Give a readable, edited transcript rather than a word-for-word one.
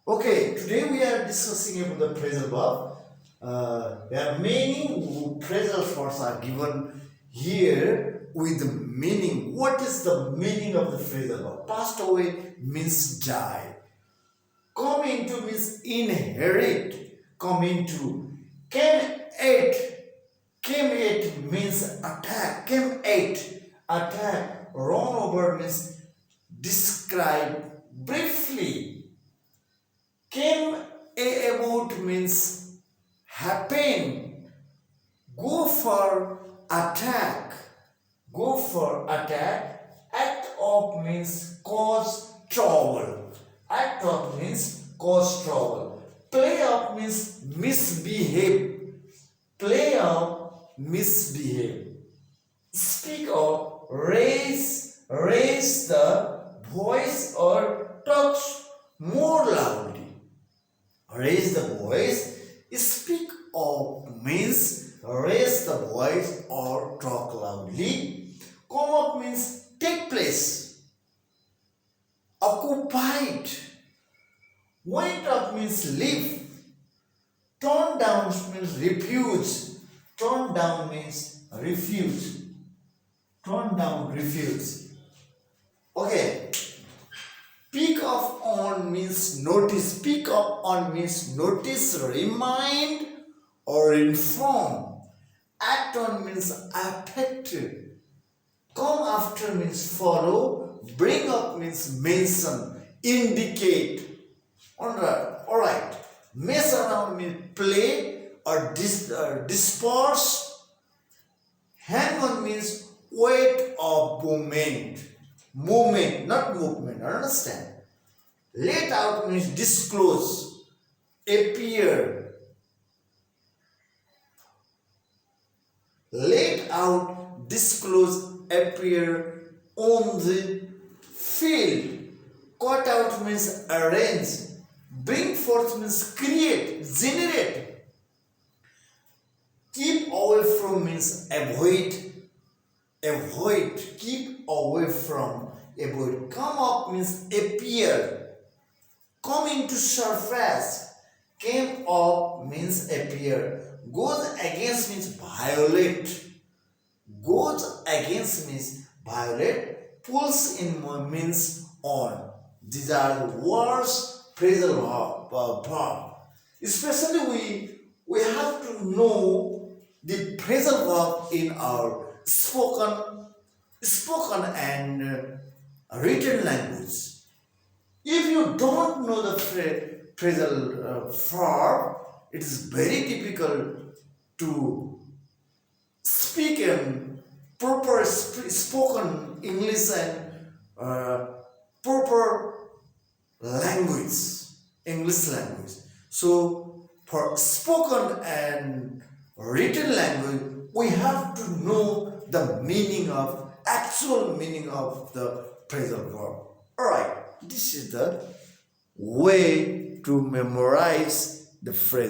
Okay, today we are discussing about the phrasal verb. There are many phrasal verbs are given here with the meaning. What is the meaning of the phrasal verb? Passed away means die. Come into means inherit. Come into. Came at. Came at means attack. Came at. Attack. Run over means describe briefly. Came about means happen. Go for attack. Go for attack. Act of means cause trouble. Act of means cause trouble. Play up means misbehave. Play up, misbehave. Speak up, raise the voice or talk more loudly. Raise the voice. Speak up means raise the voice or talk loudly. Come up means take place. Occupied. Went up means leave. Turn down means refuse. Turn down means refuse. Turn down, refuse. Okay. Pick up on means notice. Pick up on means notice, remind or inform. Act on means affect. Come after means follow. Bring up means mention, indicate. Alright. Mess around means play or disperse. Hang on means wait or movement. Movement, not movement. Understand? Let out means disclose, appear. Let out, disclose, appear on the field. Cut out means arrange. Bring forth means create, generate. Keep away from means avoid. Avoid. Keep away from. Avoid. Come up means appear. Come into surface. Came up means appear. Goes against means violate. Goes against means violate. Pulls in means on. These are the words phrasal verb. Especially we have to know the phrasal verb in our spoken and written language. If you don't know the phrasal verb, it is very difficult to speak in proper spoken English and proper language, English language. So for spoken and written language, we have to know the actual meaning of the phrasal verb. Alright, this is the way to memorize the phrase.